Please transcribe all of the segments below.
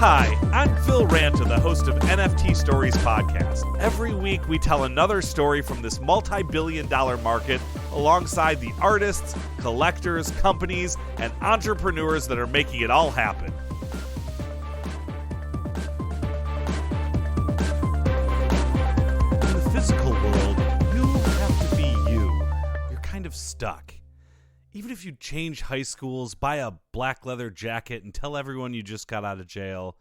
Hi, I'm Phil Ranta, the host of NFT Stories podcast. Every week we tell another story from this multi-billion-dollar market alongside the artists, collectors, companies, and entrepreneurs that are making it all happen. In the physical world, you have to be you. You're kind of stuck. Even if you change high schools, buy a black leather jacket, and tell everyone you just got out of jail,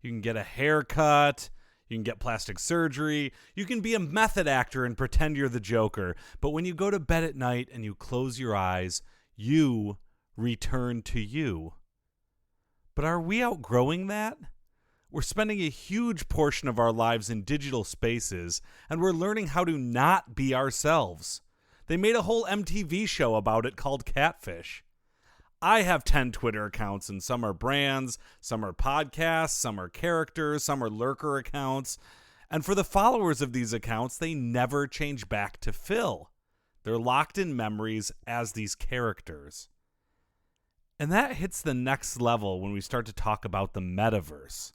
you can get a haircut, you can get plastic surgery, you can be a method actor and pretend you're the Joker. But when you go to bed at night and you close your eyes, you return to you. But are we outgrowing that? We're spending a huge portion of our lives in digital spaces, and we're learning how to not be ourselves. They made a whole MTV show about it called Catfish. I have 10 Twitter accounts, and some are brands, some are podcasts, some are characters, some are lurker accounts. And for the followers of these accounts, they never change back to Phil. They're locked in memories as these characters. And that hits the next level when we start to talk about the Metaverse.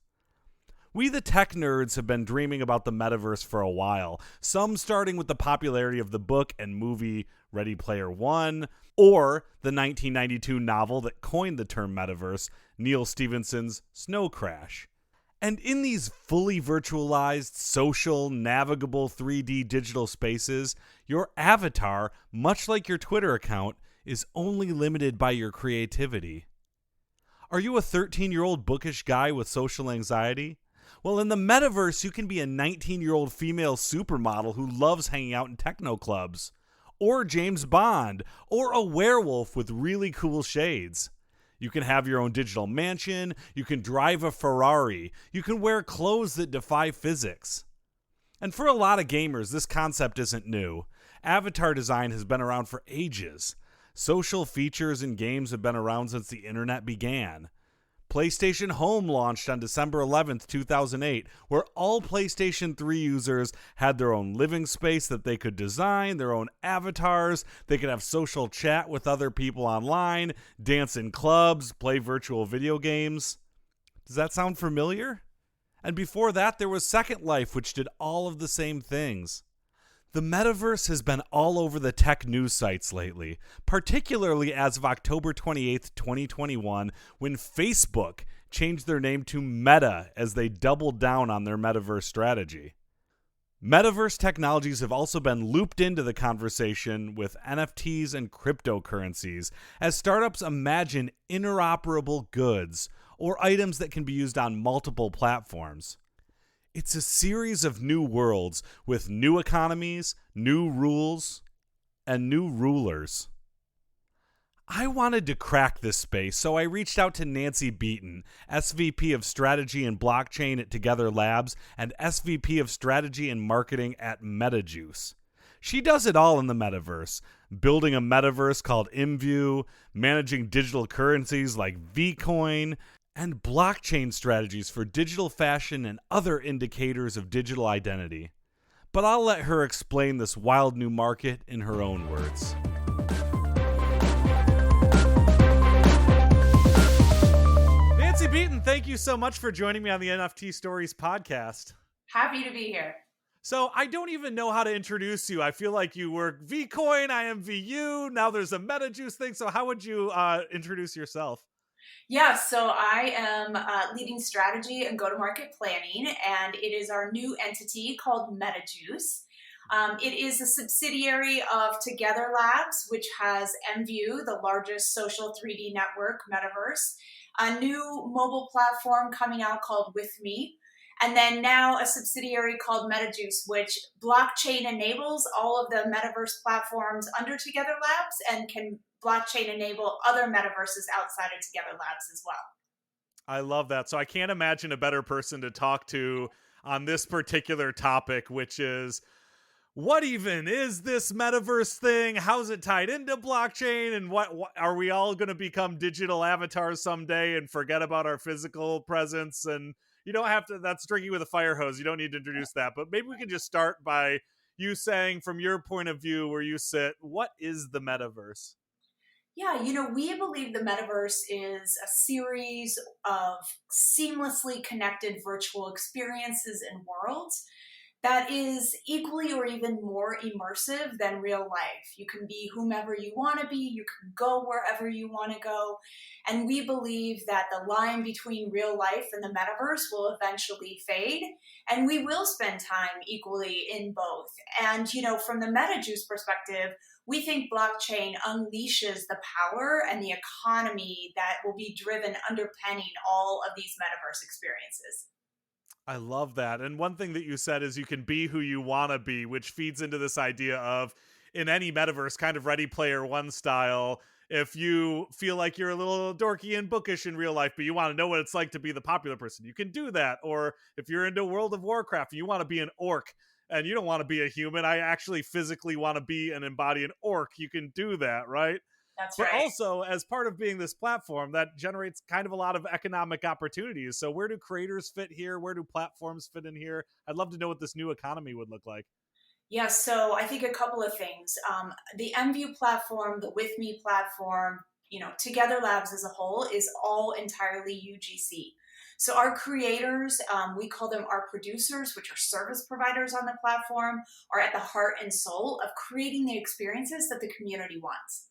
We, the tech nerds, have been dreaming about the Metaverse for a while, some starting with the popularity of the book and movie Ready Player One, or the 1992 novel that coined the term Metaverse, Neil Stephenson's Snow Crash. And in these fully virtualized, social, navigable 3D digital spaces, your avatar, much like your Twitter account, is only limited by your creativity. Are you a 13-year-old bookish guy with social anxiety? Well, in the Metaverse, you can be a 19-year-old female supermodel who loves hanging out in techno clubs, or James Bond, or a werewolf with really cool shades. You can have your own digital mansion, you can drive a Ferrari, you can wear clothes that defy physics. And for a lot of gamers, this concept isn't new. Avatar design has been around for ages. Social features in games have been around since the internet began. PlayStation Home launched on December 11th, 2008, where all PlayStation 3 users had their own living space that they could design, their own avatars, they could have social chat with other people online, dance in clubs, play virtual video games. Does that sound familiar? And before that, there was Second Life, which did all of the same things. The Metaverse has been all over the tech news sites lately, particularly as of October 28th, 2021, when Facebook changed their name to Meta as they doubled down on their Metaverse strategy. Metaverse technologies have also been looped into the conversation with NFTs and cryptocurrencies as startups imagine interoperable goods or items that can be used on multiple platforms. It's a series of new worlds with new economies, new rules, and new rulers. I wanted to crack this space, so I reached out to Nancy Beaton, SVP of Strategy and Blockchain at Toghether Labs and SVP of Strategy and Marketing at MetaJuice. She does it all in the Metaverse, building a Metaverse called IMVU, managing digital currencies like VCOIN, and blockchain strategies for digital fashion and other indicators of digital identity. But I'll let her explain this wild new market in her own words. Nancy Beaton, thank you so much for joining me on the NFT Stories podcast. Happy to be here. So I don't even know how to introduce you. I feel like you work VCOIN, IMVU, now there's a MetaJuice thing. So how would you introduce yourself? Yeah, so I am leading strategy and go-to-market planning, and it is our new entity called MetaJuice. It is a subsidiary of Toghether Labs, which has MVU, the largest social 3D network, Metaverse, a new mobile platform coming out called With Me, and then now a subsidiary called MetaJuice, which blockchain enables all of the Metaverse platforms under Toghether Labs and can blockchain enable other metaverses outside of Toghether Labs as well. I love that. So I can't imagine a better person to talk to on this particular topic, which is what even is this metaverse thing? How's it tied into blockchain? And what are we all going to become digital avatars someday and forget about our physical presence? And you don't have to, that's drinking with a fire hose. You don't need to introduce that, but maybe we can just start by you saying from your point of view where you sit, what is the metaverse? Yeah, we believe the metaverse is a series of seamlessly connected virtual experiences and worlds that is equally or even more immersive than real life. You can be whomever you want to be, you can go wherever you want to go. And we believe that the line between real life and the metaverse will eventually fade, and we will spend time equally in both. And, from the MetaJuice perspective, we think blockchain unleashes the power and the economy that will be driven underpinning all of these metaverse experiences. I love that. And one thing that you said is you can be who you want to be, which feeds into this idea of in any metaverse, kind of Ready Player One style. If you feel like you're a little dorky and bookish in real life, but you want to know what it's like to be the popular person, you can do that. Or if you're into World of Warcraft and you want to be an orc and you don't want to be a human, I actually physically want to be and embody an orc, you can do that, right? That's But right. also, as part of being this platform, that generates kind of a lot of economic opportunities. So where do creators fit here? Where do platforms fit in here? I'd love to know what this new economy would look like. Yeah, so I think a couple of things. The MVU platform, the With Me platform, Together Labs as a whole is all entirely UGC. So our creators, we call them our producers, which are service providers on the platform, are at the heart and soul of creating the experiences that the community wants.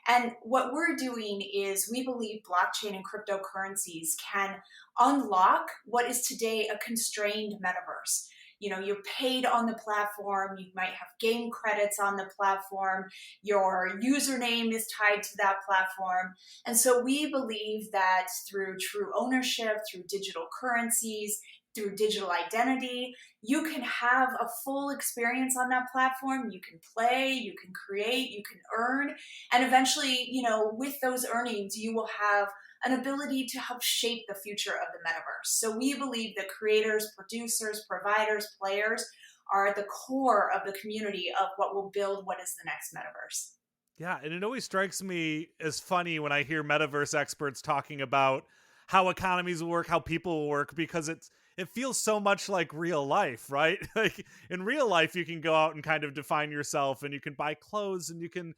And what we're doing is we believe blockchain and cryptocurrencies can unlock what is today a constrained metaverse. You're paid on the platform, you might have game credits on the platform, your username is tied to that platform. And so we believe that through true ownership, through digital currencies, through digital identity, you can have a full experience on that platform. You can play, you can create, you can earn, and eventually, with those earnings, you will have an ability to help shape the future of the metaverse. So we believe that creators, producers, providers, players are at the core of the community of what will build what is the next metaverse. Yeah, and it always strikes me as funny when I hear metaverse experts talking about how economies will work, how people will work, because it feels so much like real life, right? Like in real life, you can go out and kind of define yourself, and you can buy clothes, and you can,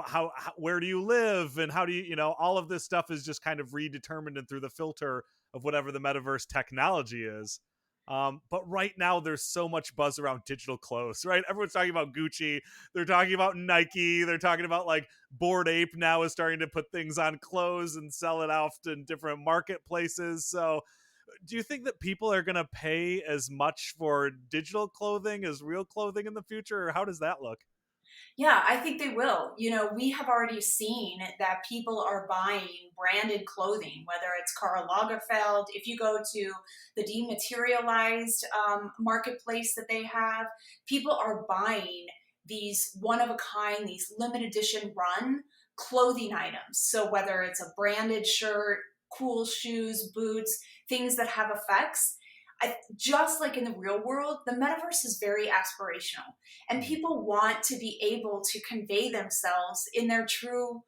how where do you live, and how do you, all of this stuff is just kind of redetermined and through the filter of whatever the metaverse technology is. But right now, there's so much buzz around digital clothes, right? Everyone's talking about Gucci. They're talking about Nike. They're talking about like Bored Ape now is starting to put things on clothes and sell it off in different marketplaces. So, do you think that people are going to pay as much for digital clothing as real clothing in the future, or how does that look? Yeah, I think they will. We have already seen that people are buying branded clothing, whether it's Karl Lagerfeld. If you go to the dematerialized marketplace that they have, people are buying these one of a kind, these limited edition run clothing items. So whether it's a branded shirt, cool shoes, boots, things that have effects. Just like in the real world, the metaverse is very aspirational, and people want to be able to convey themselves in their true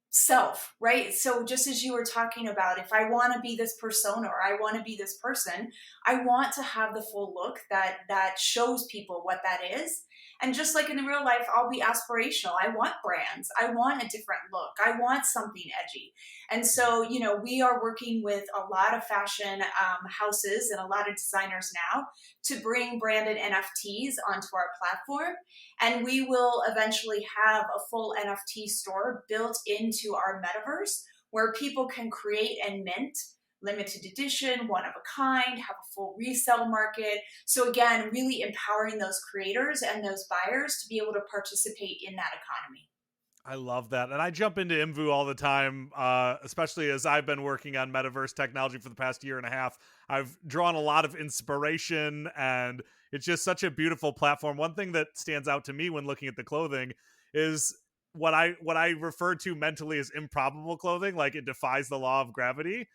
self, right? So just as you were talking about, if I want to be this persona or I want to be this person, I want to have the full look that shows people what that is. And just like in the real life, I'll be aspirational. I want brands. I want a different look. I want something edgy. And so, we are working with a lot of fashion houses and a lot of designers now to bring branded NFTs onto our platform, and we will eventually have a full NFT store built into our metaverse where people can create and mint limited edition, one of a kind, have a full resale market. So, again, really empowering those creators and those buyers to be able to participate in that economy. I love that. And I jump into IMVU all the time, especially as I've been working on metaverse technology for the past year and a half. I've drawn a lot of inspiration, and it's just such a beautiful platform. One thing that stands out to me when looking at the clothing is what I refer to mentally as improbable clothing, like it defies the law of gravity.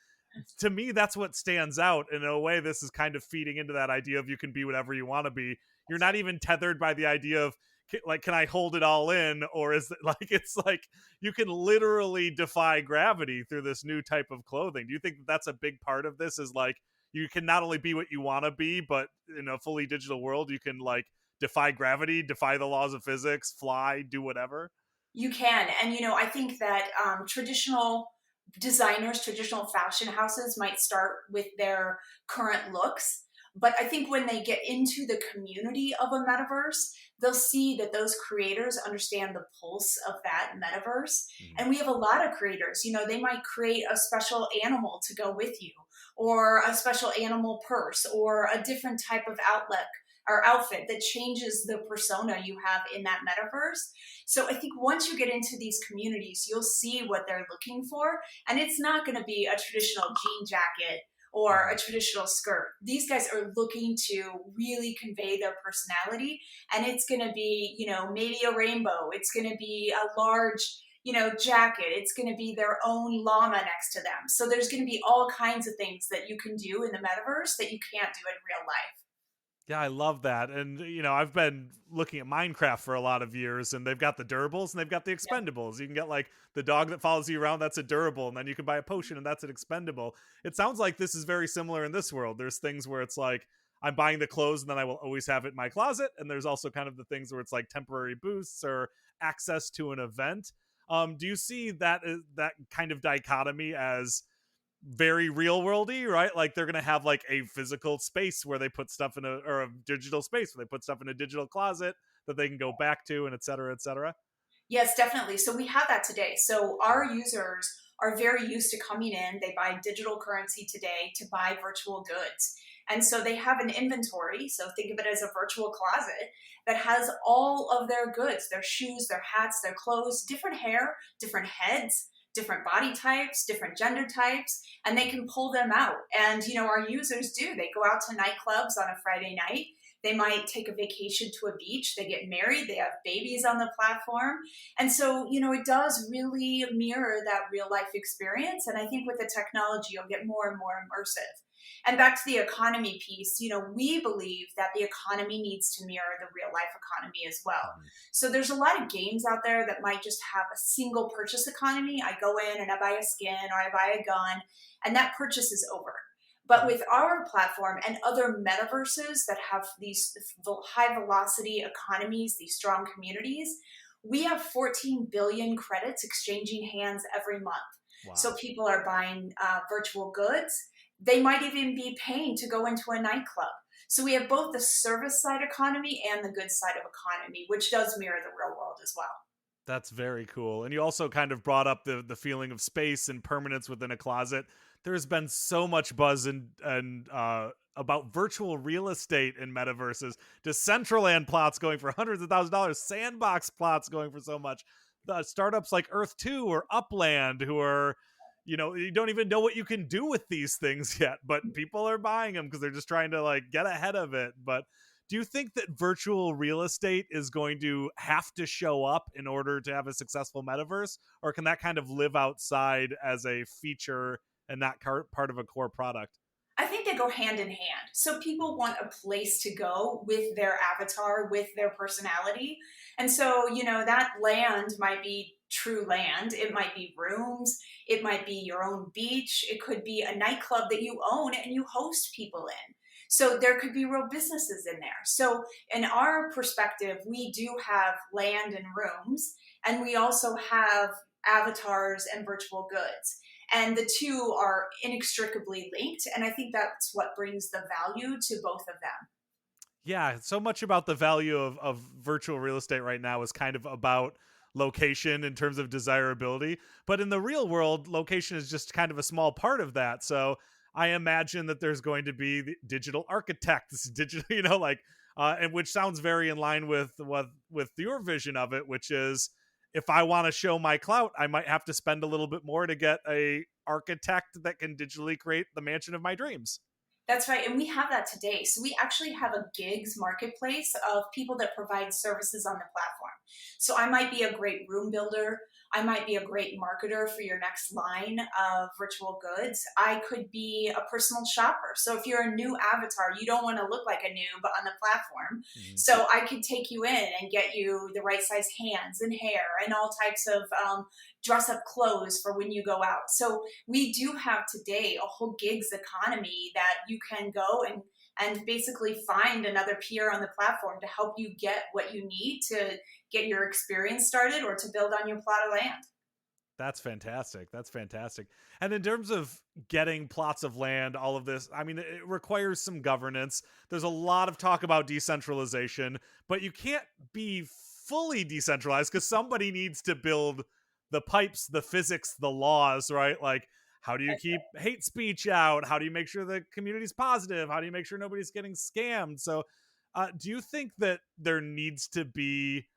To me, that's what stands out. In a way, this is kind of feeding into that idea of you can be whatever you want to be. You're not even tethered by the idea of like, can I hold it all in, or is it like it's like you can literally defy gravity through this new type of clothing? Do you think that that's a big part of this, is like you can not only be what you want to be, but in a fully digital world you can like defy gravity, defy the laws of physics, fly, do whatever? You can. And, I think that traditional designers, traditional fashion houses might start with their current looks. But I think when they get into the community of a metaverse, they'll see that those creators understand the pulse of that metaverse. Mhm. And we have a lot of creators, they might create a special animal to go with you, or a special animal purse, or a different type of outlet or outfit that changes the persona you have in that metaverse. So I think once you get into these communities, you'll see what they're looking for. And it's not going to be a traditional jean jacket or a Mhm. traditional skirt. These guys are looking to really convey their personality. And it's going to be, maybe a rainbow. It's going to be a large, jacket. It's going to be their own llama next to them. So there's going to be all kinds of things that you can do in the metaverse that you can't do in real life. Yeah, I love that. And, I've been looking at Minecraft for a lot of years, and they've got the durables and they've got the Yep. expendables. You can get like the dog that follows you around, that's a durable, and then you can buy a potion and that's an expendable. It sounds like this is very similar in this world. There's things where it's like, I'm buying the clothes and then I will always have it in my closet. And there's also kind of the things where it's like temporary boosts or access to an event. Do you see that kind of dichotomy as very real worldy, right? Like they're gonna have like a physical space where they put stuff in or a digital space where they put stuff in a digital closet that they can go back to, and et cetera, et cetera. Yes, definitely. So we have that today. So our users are very used to coming in. They buy digital currency today to buy virtual goods. And so they have an inventory. So think of it as a virtual closet that has all of their goods, their shoes, their hats, their clothes, different hair, different heads, different body types, different gender types, and they can pull them out. And, our users do. They go out to nightclubs on a Friday night. They might take a vacation to a beach. They get married. They have babies on the platform. And so, it does really mirror that real life experience. And I think with the technology, you'll get more and more immersive. And back to the economy piece, we believe that the economy needs to mirror the real life economy as well. Mhm. So there's a lot of games out there that might just have a single purchase economy. I go in and I buy a skin or I buy a gun, and that purchase is over. But Mhm. with our platform and other metaverses that have these high velocity economies, these strong communities, we have 14 billion credits exchanging hands every month. So Wow. people are buying virtual goods. They might even be paying to go into a nightclub. So we have both the service side economy and the good side of economy, which does mirror the real world as well. That's very cool. And you also kind of brought up the feeling of space and permanence within a closet. There's been so much buzz and about virtual real estate in metaverses. Decentraland plots going for hundreds of thousands of dollars, sandbox plots going for so much. The startups like Earth 2 or Upland, who are, you don't even know what you can do with these things yet, but people are buying them because they're just trying to like get ahead of it. But do you think that virtual real estate is going to have to show up in order to have a successful metaverse, or can that kind of live outside as a feature and not part of a core product? I think they go hand in hand. So people want a place to go with their avatar, with their personality. And so, that land might be true land. It might be rooms. It might be your own beach. It could be a nightclub that you own and you host people in. So there could be real businesses in there. So in our perspective, we do have land and rooms, and we also have avatars and virtual goods, and the two are inextricably linked, and I think that's what brings the value to both of them. Yeah, so much about the value of virtual real estate right now is kind of about location in terms of desirability. But in the real world, location is just kind of a small part of that. So I imagine that there's going to be the digital architects, digital, and which sounds very in line with with your vision of it, which is if I want to show my clout, I might have to spend a little bit more to get a architect that can digitally create the mansion of my dreams. That's right. And we have that today. So we actually have a gigs marketplace of people that provide services on the platform. So I might be a great room builder. I might be a great marketer for your next line of virtual goods. I could be a personal shopper. So if you're a new avatar, you don't want to look like a noob on the platform. Mhm. So I could take you in and get you the right size hands and hair and all types of dress up clothes for when you go out. So we do have today a whole gigs economy that you can go and basically find another peer on the platform to help you get what you need to get your experience started or to build on your plot of land. That's fantastic. That's fantastic. And in terms of getting plots of land, all of this, I mean, it requires some governance. There's a lot of talk about decentralization, but you can't be fully decentralized because somebody needs to build the pipes, the physics, the laws, right? Like, how do you keep hate speech out? How do you make sure the community's positive? How do you make sure nobody's getting scammed? So, do you think that there needs to be,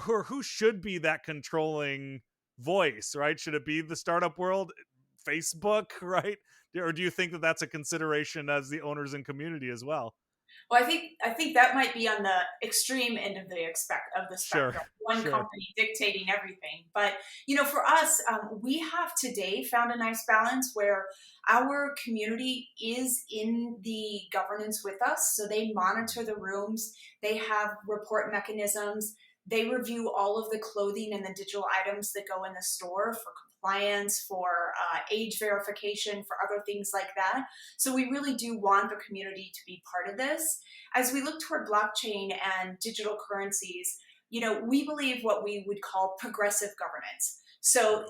or who should be that controlling voice, right? Should it be the startup world, Facebook, right? Or do you think that that's a consideration as the owners and community as well? Well, I think that might be on the extreme end of the Sure, spectrum. One sure. company dictating everything, but for us, we have today found a nice balance where our community is in the governance with us. So they monitor the rooms, they have report mechanisms, they review all of the clothing and the digital items that go in the store for compliance, for age verification, for other things like that. So we really do want the community to be part of this. As we look toward blockchain and digital currencies, we believe what we would call progressive governance. So,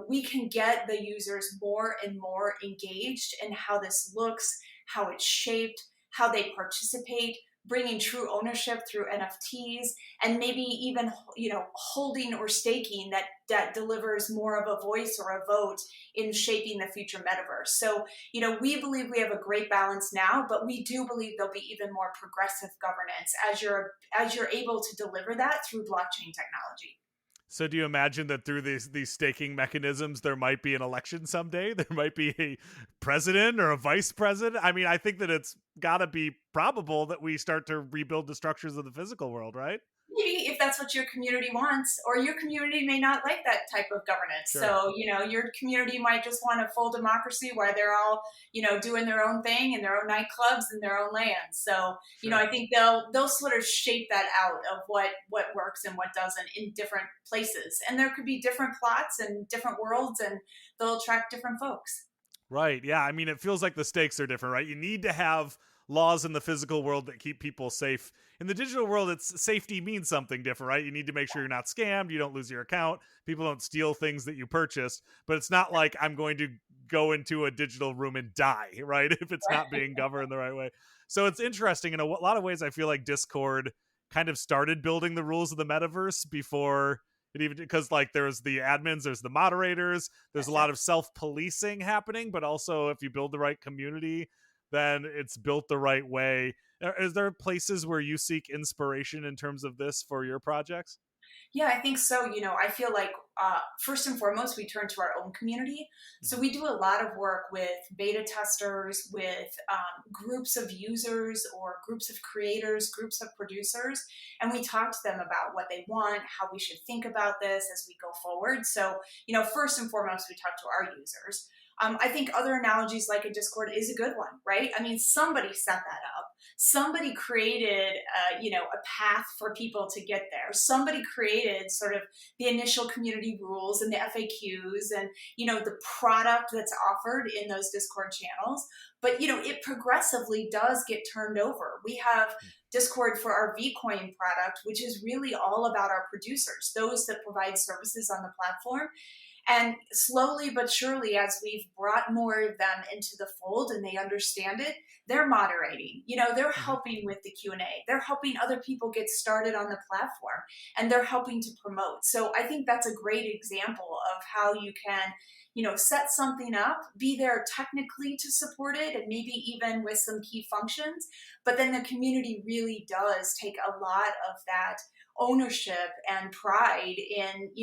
we can get the users more and more engaged in how this looks, how it's shaped, how they participate, bringing true ownership through NFTs, and maybe even holding or staking that delivers more of a voice or a vote in shaping the future metaverse. So we believe we have a great balance now, but we do believe there'll be even more progressive governance as you're able to deliver that through blockchain technology. So do you imagine that through these staking mechanisms there might be an election someday? There might be a president or a vice president? I mean, I think that it's got to be probable that we start to rebuild the structures of the physical world, right? Maybe if that's what your community wants, or your community may not like that type of governance. Sure. So, your community might just want a full democracy where they're all, doing their own thing in their own nightclubs in their own lands. So, Sure. I think they'll sort of shape that out of what works and what doesn't in different places. And there could be different plots and different worlds, and they'll attract different folks. Right. Yeah. I mean, it feels like the stakes are different, right? You need to have laws in the physical world that keep people safe. In the digital world, it's safety means something different, right? You need to make sure you're not scammed, you don't lose your account, people don't steal things that you purchased. But it's not like I'm going to go into a digital room and die, right? If it's not being governed the right way. So it's interesting in a lot of ways. I feel like Discord kind of started building the rules of the metaverse before it even, because like there's the admins, there's the moderators, there's a That's lot right. of self-policing happening, but also if you build the right community, then it's built the right way. Is there places where you seek inspiration in terms of this for your projects? Yeah, I think so. I feel like first and foremost, we turn to our own community. So Mhm. we do a lot of work with beta testers, with groups of users or groups of creators, groups of producers, and we talk to them about what they want, how we should think about this as we go forward. So, first and foremost, we talk to our users. I think other analogies like a Discord is a good one, right? I mean, somebody set that up. Somebody created, a path for people to get there. Somebody created sort of the initial community rules and the FAQs and, the product that's offered in those Discord channels. But, it progressively does get turned over. We have Discord for our VCOIN product, which is really all about our producers, those that provide services on the platform. And slowly but surely, as we've brought more of them into the fold and they understand it, they're moderating. They're Mhm. helping with the Q&A. They're helping other people get started on the platform, and they're helping to promote. So I think that's a great example of how you can, set something up, be there technically to support it, and maybe even with some key functions. But then the community really does take a lot of that ownership and pride in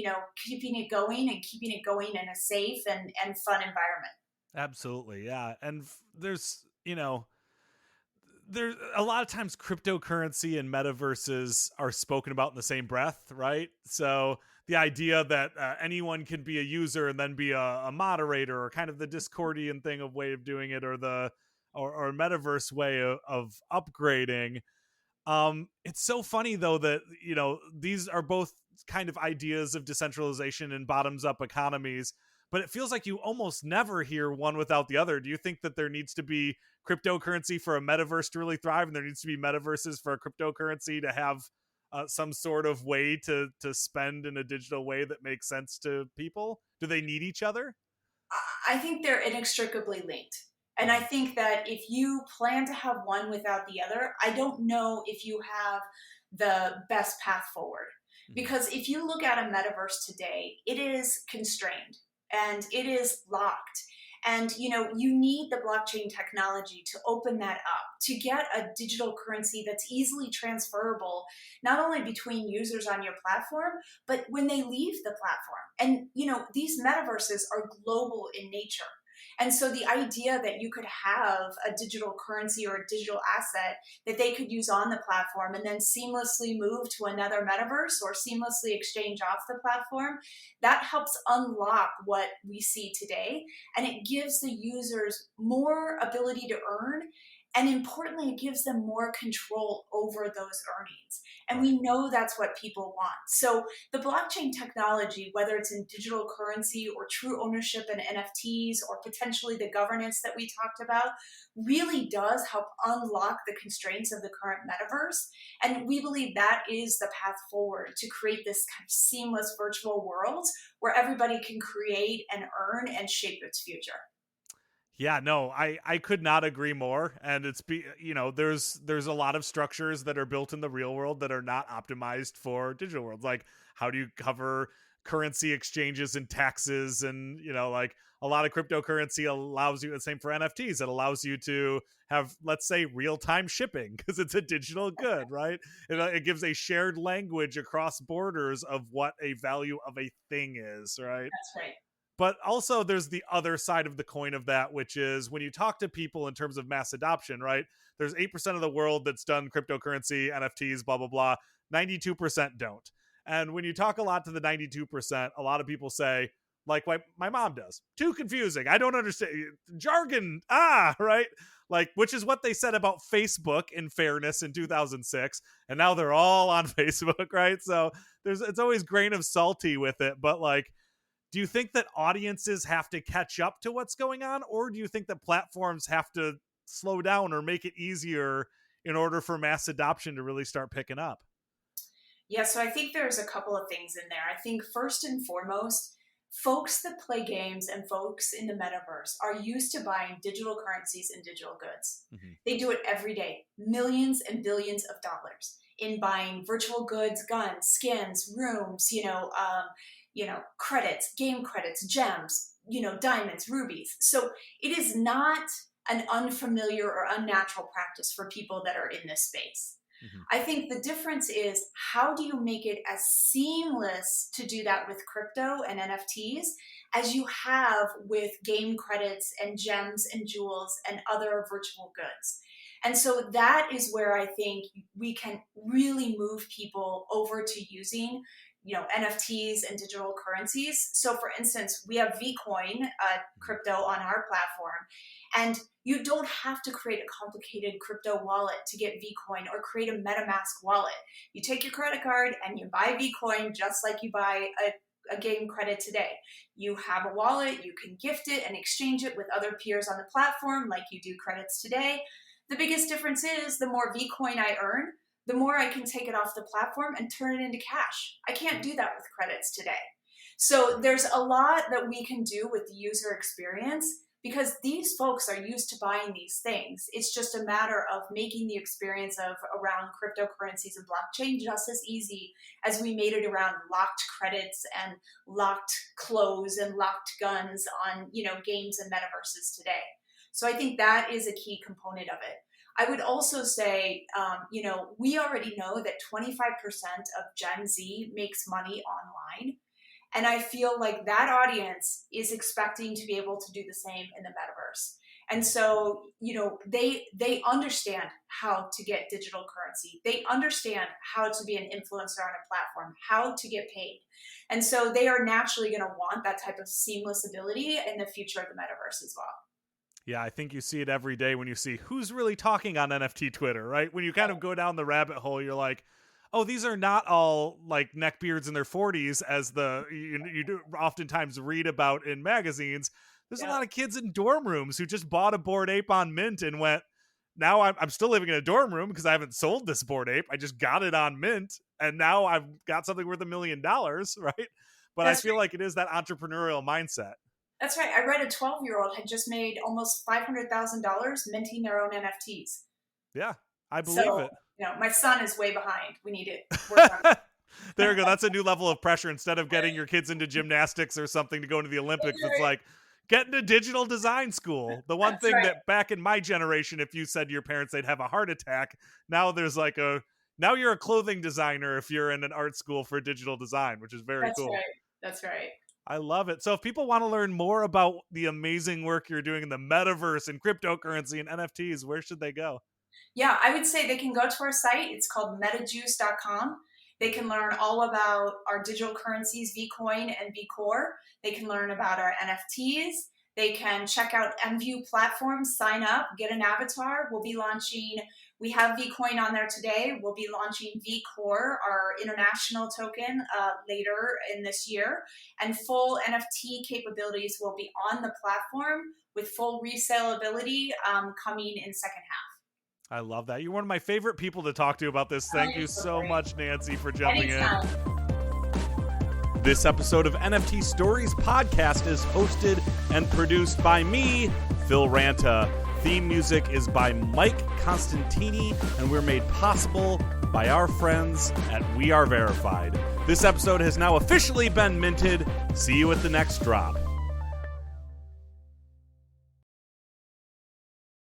keeping it going and keeping it going in a safe and fun environment. Absolutely. Yeah. And there's, there's a lot of times cryptocurrency and metaverses are spoken about in the same breath, right? So the idea that anyone can be a user and then be a moderator, or kind of the Discordian thing of way of doing it, or the or metaverse way of upgrading. It's so funny though that these are both kind of ideas of decentralization and bottoms up economies, but it feels like you almost never hear one without the other. Do you think that there needs to be cryptocurrency for a metaverse to really thrive, and there needs to be metaverses for a cryptocurrency to have some sort of way to spend in a digital way that makes sense to people? Do they need each other? I think they're inextricably linked. And I think that if you plan to have one without the other, I don't know if you have the best path forward. Because if you look at a metaverse today, it is constrained and it is locked. And you need the blockchain technology to open that up, to get a digital currency that's easily transferable, not only between users on your platform, but when they leave the platform. And these metaverses are global in nature. And so the idea that you could have a digital currency or a digital asset that they could use on the platform and then seamlessly move to another metaverse or seamlessly exchange off the platform, that helps unlock what we see today. And it gives the users more ability to earn. And importantly, it gives them more control over those earnings. And we know that's what people want. So the blockchain technology, whether it's in digital currency or true ownership in NFTs or potentially the governance that we talked about, really does help unlock the constraints of the current metaverse. And we believe that is the path forward to create this kind of seamless virtual world where everybody can create and earn and shape its future. Yeah, no, I could not agree more. And there's a lot of structures that are built in the real world that are not optimized for digital worlds. Like, how do you cover currency exchanges and taxes? And, like, a lot of cryptocurrency allows you, the same for NFTs, it allows you to have, let's say, real-time shipping because it's a digital good, right? It gives a shared language across borders of what a value of a thing is, right? That's right. But also there's the other side of the coin of that, which is when you talk to people in terms of mass adoption, right? There's 8% of the world that's done cryptocurrency, NFTs, blah, blah, blah. 92% don't. And when you talk a lot to the 92%, a lot of people say, like my mom does, too confusing. I don't understand jargon. Right? Like, which is what they said about Facebook, in fairness, in 2006. And now they're all on Facebook, right? So it's always grain of salty with it. But like, do you think that audiences have to catch up to what's going on, or do you think that platforms have to slow down or make it easier in order for mass adoption to really start picking up? Yeah, so I think there's a couple of things in there. I think first and foremost, folks that play games and folks in the metaverse are used to buying digital currencies and digital goods. Mm-hmm. They do it every day, millions and billions of dollars in buying virtual goods, guns, skins, rooms, credits, game credits, gems, diamonds, rubies. So it is not an unfamiliar or unnatural practice for people that are in this space. Mm-hmm. I think the difference is, how do you make it as seamless to do that with crypto and NFTs as you have with game credits and gems and jewels and other virtual goods? And so that is where I think we can really move people over to using NFTs and digital currencies. So for instance, we have VCOIN crypto on our platform, and you don't have to create a complicated crypto wallet to get VCOIN or create a MetaMask wallet. You take your credit card and you buy VCOIN just like you buy a game credit today. You have a wallet, you can gift it and exchange it with other peers on the platform like you do credits today. The biggest difference is the more VCOIN I earn, the more I can take it off the platform and turn it into cash. I can't do that with credits today. So there's a lot that we can do with the user experience because these folks are used to buying these things. It's just a matter of making the experience of around cryptocurrencies and blockchain just as easy as we made it around locked credits and locked clothes and locked guns on, games and metaverses today. So I think that is a key component of it. I would also say, we already know that 25% of Gen Z makes money online. And I feel like that audience is expecting to be able to do the same in the metaverse. And so, they understand how to get digital currency. They understand how to be an influencer on a platform, how to get paid. And so they are naturally going to want that type of seamless ability in the future of the metaverse as well. Yeah, I think you see it every day when you see who's really talking on NFT Twitter, right? When you kind of go down the rabbit hole, you're like, oh, these are not all like neckbeards in their 40s as you do oftentimes read about in magazines. There's a lot of kids in dorm rooms who just bought a Bored Ape on Mint and went, now I'm still living in a dorm room because I haven't sold this Bored Ape. I just got it on Mint, and now I've got something worth $1 million, right? But I feel like it is that entrepreneurial mindset. That's right. I read a 12-year-old had just made almost $500,000 minting their own NFTs. Yeah, I believe it. My son is way behind. We need to work on it. There you go. That's a new level of pressure. Instead of getting your kids into gymnastics or something to go into the Olympics, it's like, get into digital design school. The one thing that back in my generation, if you said to your parents they'd have a heart attack, now there's like now you're a clothing designer if you're in an art school for digital design, which is very cool. That's right. I love it. So if people want to learn more about the amazing work you're doing in the metaverse and cryptocurrency and NFTs, where should they go? Yeah, I would say they can go to our site. It's called MetaJuice.com. They can learn all about our digital currencies, VCOIN and VCore. They can learn about our NFTs. They can check out MVU Platform, sign up, get an avatar. We have VCOIN on there today. We'll be launching VCore, our international token, later in this year. And full NFT capabilities will be on the platform with full resaleability coming in second half. I love that. You're one of my favorite people to talk to about this. Thank you so much, Nancy, for jumping in. This episode of NFT Stories Podcast is hosted and produced by me, Phil Ranta. Theme music is by Mike Constantini, and we're made possible by our friends at We Are Verified. This episode has now officially been minted. See you at the next drop.